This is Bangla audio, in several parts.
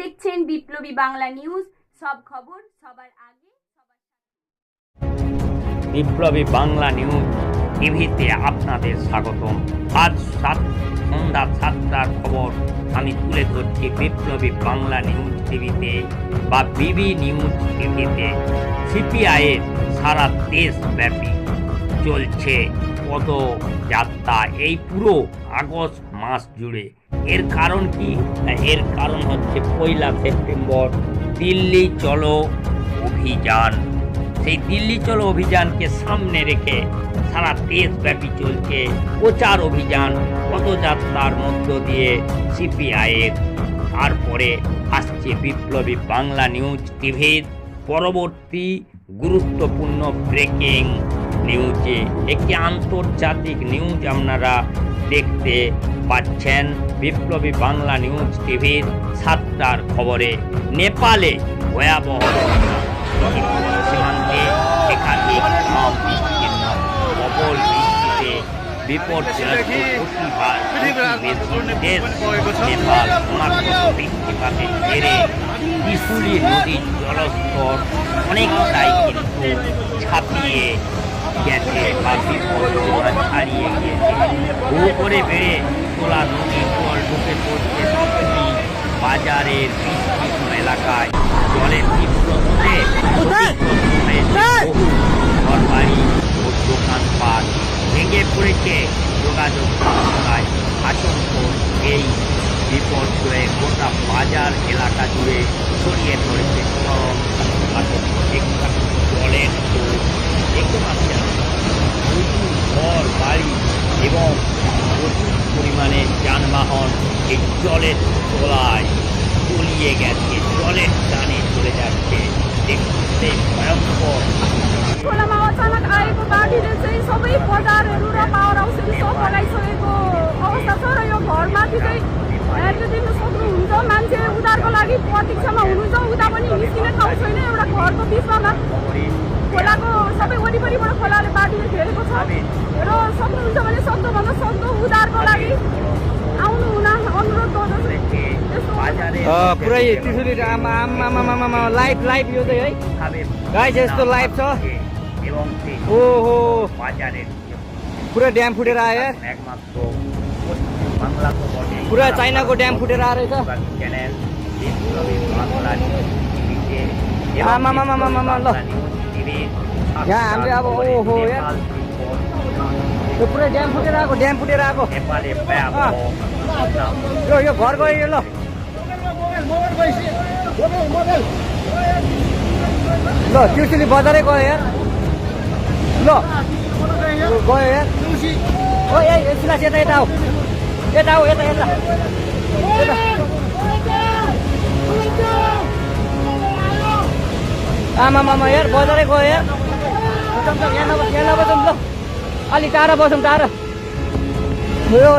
দেখছেন বিপ্লবী বাংলা নিউজ, সব খবর সবার আগে। বিপ্লবী বাংলা নিউজ টিভিতে আপনাদের স্বাগতম। আজ সন্ধ্যা 7টার খবর আমি তুলে ধরছি বিপ্লবী বাংলা নিউজ টিভিতে বা বিবি নিউজ টিভিতে। সিপিআইয়ের সারা দেশব্যাপী চলছে পদযাত্রা এই পুরো আগস্ট মাস জুড়ে। এর কারণ কি? এর কারণ হচ্ছে 1 সেপ্টেম্বর দিল্লি চলো অভিযান। সেই দিল্লি চলো অভিযানকে সামনে রেখে সারা দেশব্যাপী চলছে প্রচার অভিযান, পদযাত্রার মধ্য দিয়ে সিপিআইয়ের। তারপরে আসছে বিপ্লবী বাংলা নিউজ টিভির পরবর্তী গুরুত্বপূর্ণ ব্রেকিং নিউজে একটি আন্তর্জাতিক নিউজ আপনারা দেখতে পাচ্ছেন। বিপ্লবী বাংলা নিউজ টিভির 7টার খবরে নেপালে ভয়াবহ সীমান্তে একাধিক বিস্তীর্ণ প্রবল বৃষ্টিতে বিপর্যস্ত নেপাল বৃষ্টিপাতের জেরে ত্রিশুলী নদীর জলস্তর অনেকটাই কিন্তু ছাপিয়ে গেছে বা বিপর্যয় ছাড়িয়ে গিয়েছে। বহু করে বেড়ে তোলা নদীর জল ঢুকে পড়ছে বাজারের বিস্তীর্ণ এলাকায়। জলের তীব্র স্রোতে বহু ঘরবাড়ি ও দোকানপাট ভেঙে পড়েছে। যোগাযোগ ব্যবস্থায় আতঙ্ক। এই বিপর্যয়ে গোটা বাজার এলাকা জুড়ে ছড়িয়ে পড়েছে চরম আতঙ্ক। জলের দেখতে পাচ্ছেন প্রচুর ঘর বাড়ি এবং প্রচুর পরিমাণে যানবাহন এই জলের তলায় তলিয়ে গেছে, জলের টানে চলে যাচ্ছে। দেখতে ভয়ঙ্কর। खोलामा अचानक आएको बाढीले चाहिँ सबै बजारहरू र पावर हाउसहरू सब बगाइसकेको अवस्था छ र यो घरमाथि चाहिँ हेर्नु दिनु सक्नुहुन्छ। मान्छे उधारको लागि प्रतीक्षामा हुनुहुन्छ, उता पनि निस्किने ठाउँ छैन। एउटा घरको बिचमा खोलाको सबै वरिपरिबाट खोलाले बाढीले घेरेको छ र सक्नुहुन्छ भने सक्दोभन्दा सक्दो उधारको लागि आउनु हुन अनुरोध गर्दछु। पुरै त्रिशुली आमा लाइभ यो चाहिँ है गाइस, यस्तो लाइभ छ। ओहो, पुरा ड्याम फुटेर आयो यार, पुरा चाइनाको ड्याम फुटेर आएर रहेछ। आमामामामामा ल, यहाँ हामीले अब ओहो यार, यो पुरै ड्याम फुटेर आएको यो घर गयो यो। ल ल त्रिशुली बजारै गयो यार। ल गयो यार। ओ एकछिन यता आऊ, यता आमामामा यार, बजारै गयो यार। यहाँ नबसौँ ल, अलि टाढा बसौँ, टाढा।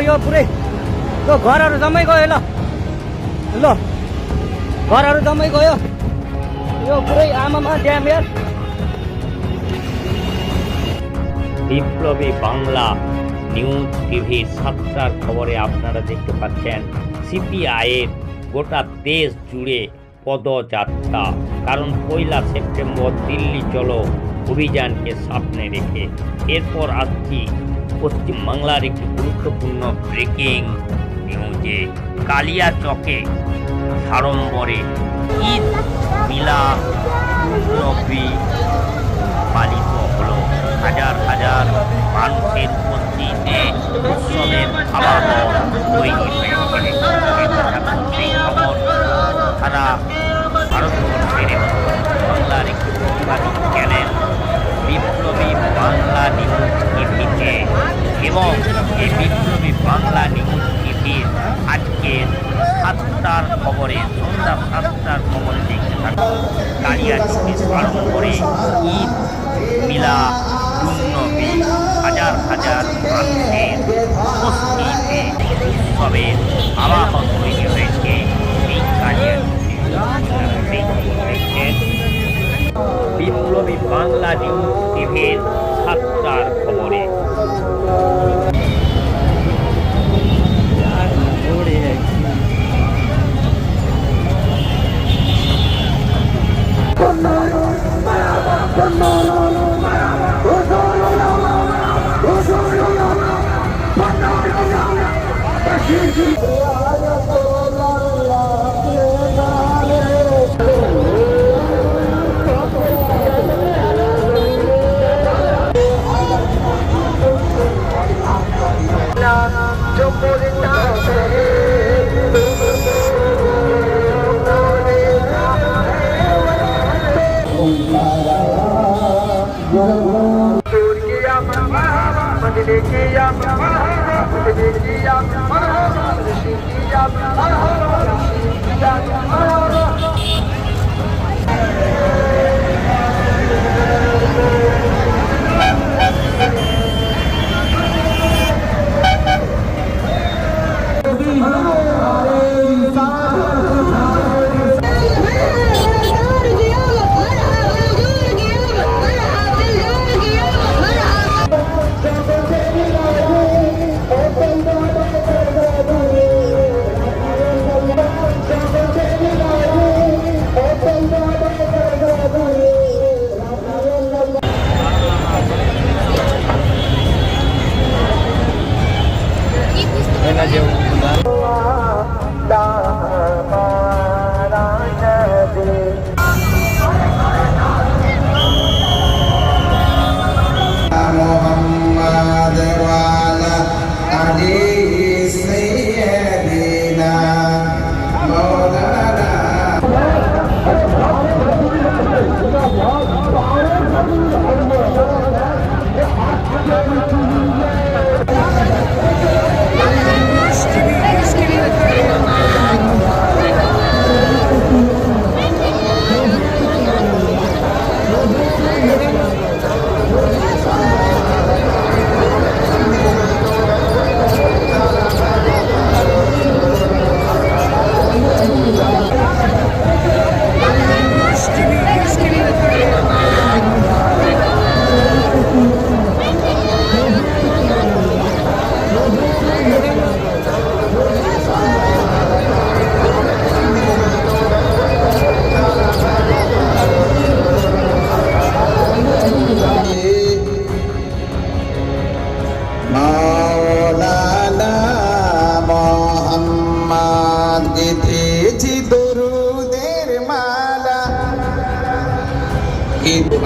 यो पुरै यो घरहरू जम्मै गयो। ल घरहरू जम्मै गयो। यो पुरै आमामा ड्याम यार। বিপ্লবী বাংলা নিউজ টিভির 7টার খবরে আপনারা দেখতে পাচ্ছেন সিপিআইয়ের গোটা দেশ জুড়ে পদযাত্রা। কারণ 1 সেপ্টেম্বর দিল্লি চলো অভিযানকে সামনে রেখে। এরপর আসছি পশ্চিমবাংলার একটি গুরুত্বপূর্ণ ব্রেকিং নিউজে। কালিয়াচকে সাড়ম্বরে ঈদ মিলাদুন্নবী পালিত হলো। হাজার হাজার মানুষের উপস্থিতিতে উৎসবের আবহ তৈরি হয়েছে। সেই খবর সারা ভারতবর্ষের বাংলার একটি প্রতিবাদী চ্যানেল বিপ্লবী বাংলা নিউজ টিভিতে। এবং এই বিপ্লবী বাংলা নিউজ টিভির আজকের 7টার খবরে, সন্ধ্যা 7টার খবরে দেখতে থাকুন। কালিয়াচকে সাড়ম্বরে ঈদ মিলাদুন্নবী, হাজার হাজার মানুষের উপস্থিতিতে উৎসবের আবহ তৈরি হয়েছে এই কালিয়াচকে। বিপ্লবী বাংলা নিউজ টিভির 7টার খবরে।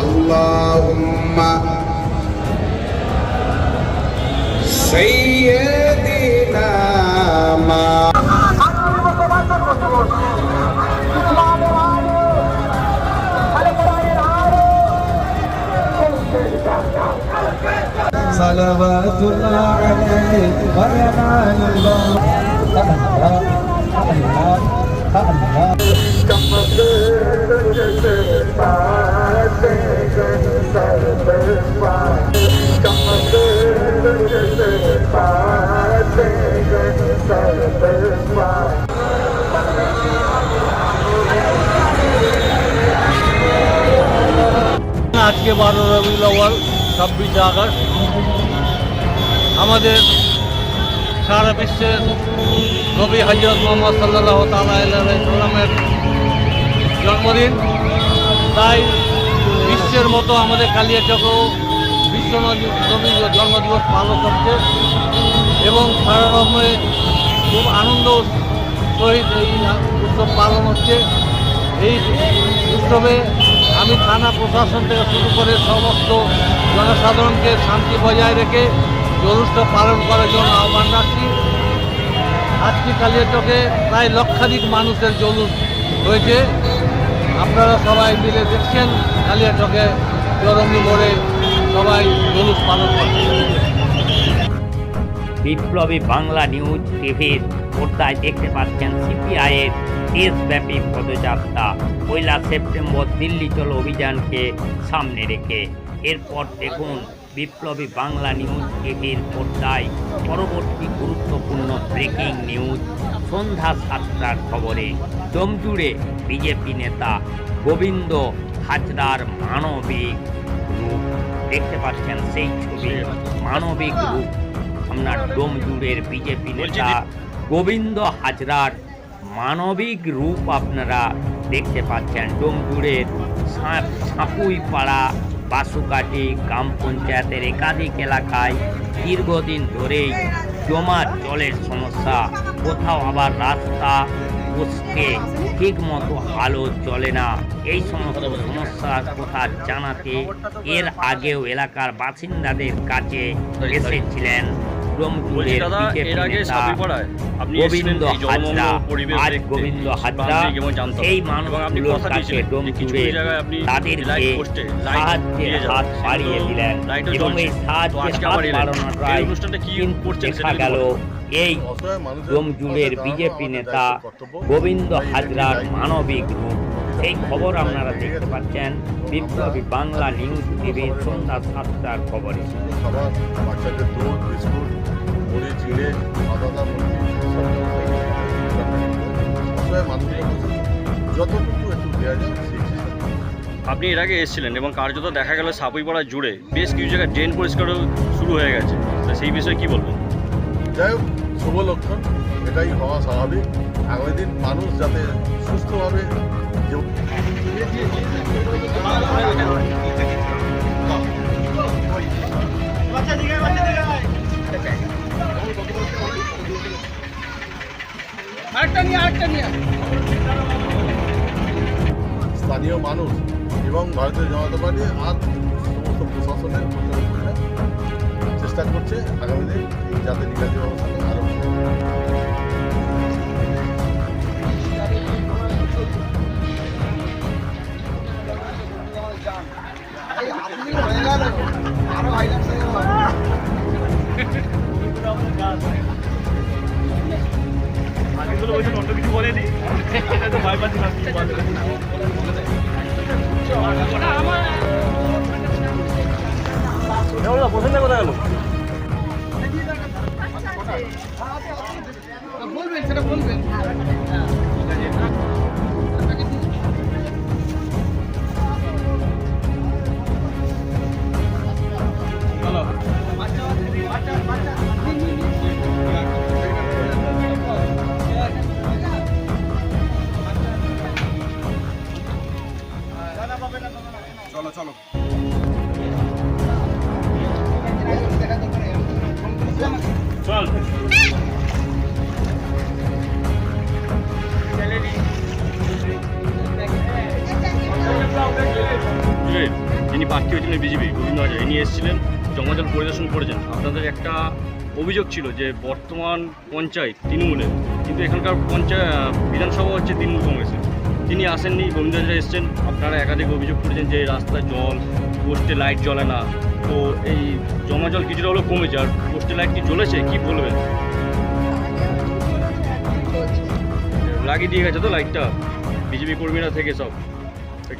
اللهم سيدنا صلوات الله عليه ورحمة आज के 12 रबीउल अव्वल 26 আগস্ট আমাদের সারা বিশ্বের নবী হযরত মুহাম্মদ সাল্লাল্লাহু তাআলা আলাইহি সাল্লামের জন্মদিন। তাই বিশ্বের মতো আমাদের কালিয়াচকও বিশ্ব নবীর জন্মদিবস পালন করছে এবং সারা রকমে খুব আনন্দ সহিত এই উৎসব পালন হচ্ছে। এই উৎসবে আমি থানা প্রশাসন থেকে শুরু করে সমস্ত জনসাধারণকে শান্তি বজায় রেখে জলুসটা পালন করার জন্য আহ্বান রাখছি। আজকে কালিয়াচকে প্রায় লক্ষাধিক মানুষের জলুস হয়েছে। আপনারা সবাই মিলে দেখছেন কালিয়াচকে চরমনি মোড়ে সবাই জলুস পালন করছে। বিপ্লবী বাংলা নিউজ টিভির পর্দায় দেখতে পাচ্ছেন সিপিআইয়ের দেশব্যাপী পদযাত্রা 1 সেপ্টেম্বর দিল্লি চলো অভিযানকে সামনে রেখে। এরপর দেখুন বিপ্লবী বাংলা নিউজ টিভির পর্দায় পরবর্তী গুরুত্বপূর্ণ ব্রেকিং নিউজ সন্ধ্যা 7টার খবরে ডোমজুড়ে বিজেপি নেতা গোবিন্দ হাজরার মানবিক রূপ দেখতে পাচ্ছেন। সেই ছবি মানবিক রূপ আপনার ডোমজুড়ের বিজেপি নেতা গোবিন্দ হাজরার মানবিক রূপ আপনারা দেখতে পাচ্ছেন। ডোমজুড়ের সাঁপুইপাড়া বাসুকাটি গ্রাম পঞ্চায়েতের একাধিক এলাকায় দীর্ঘদিন ধরেই জমাট জলের সমস্যা, কোথাও আবার রাস্তা পোস্টে ঠিক মতো আলো জ্বলে না। এই সমস্ত সমস্যার কথা জানাতে এর আগেও এলাকার বাসিন্দাদের কাছে এসেছিলেন ডোমজুড়ের বিজেপি নেতা গোবিন্দ হাজরা। আজ গোবিন্দ হাজরা এই মানুষগুলোর কাছে ডোমজুড়ে তাদেরকে সাহায্যের হাত বাড়িয়ে দিলেন এবং এই সাহায্যের হাত বাড়ানোটাই কিন্তু দেখা গেল এই ডোমজুড়ের বিজেপি নেতা গোবিন্দ হাজরার মানবিক রূপ। এই খবর আপনারা দেখতে পাচ্ছেন বিপ্লবী বাংলা নিউজ টিভির সন্ধ্যা 7টার খবরে। খাবার বাচ্চাদের দুধ বিস্কুট মুড়ি চিড়ে আলাদা মানুষের কাছে যতটুকু একটু দেওয়া যায় সেই চেষ্টা। আপনি এর আগে এসেছিলেন এবং কার্যত দেখা গেল সাপুইপাড়া জুড়ে বেশ কিছু জায়গায় ড্রেন পরিষ্কারও শুরু হয়ে গেছে, তো সেই বিষয়ে কী বলবেন? যাই হোক, শুভ লক্ষণ, এটাই হওয়া স্বাভাবিক। আগামী দিন মানুষ যাতে সুস্থভাবে স্থানীয় মানুষ এবং ভারতীয় জনতা পার্টি আর সমস্ত প্রশাসনের চেষ্টা করছে আগামী দিন যাতে নিকাশি ব্যবস্থাটা আরও পছন্দ কোথায় গেল? বলবেন সেটা বলবেন। চলো চলো চল যিনি প্রার্থী হয়েছিলেন বিজেপি গোবিন্দ হাজরা, ইনি এসেছিলেন জমাজল পরিদর্শন করেছেন। আপনাদের একটা অভিযোগ ছিল যে বর্তমান পঞ্চায়েত তৃণমূলের, কিন্তু এখানকার বিধানসভা হচ্ছে তৃণমূল কংগ্রেসের। তিনি আসেননি, গোবিন্দ হাজরা এসেছেন। আপনারা একাধিক অভিযোগ করেছেন যে রাস্তায় জল, পোস্টে লাইট জ্বলে না, তো এই জমা জল কিছুটা হলেও কমেছে, আর পোস্টে লাইট কি জ্বলেছে কি বলবেন? লাগিয়ে দিয়ে গেছে তো লাইটটা বিজেপি কর্মীরা থেকে সব,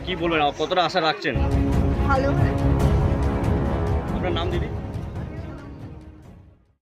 কি বলবেন, কতটা আশা রাখছেন? ভালো। আপনার নাম দিদি?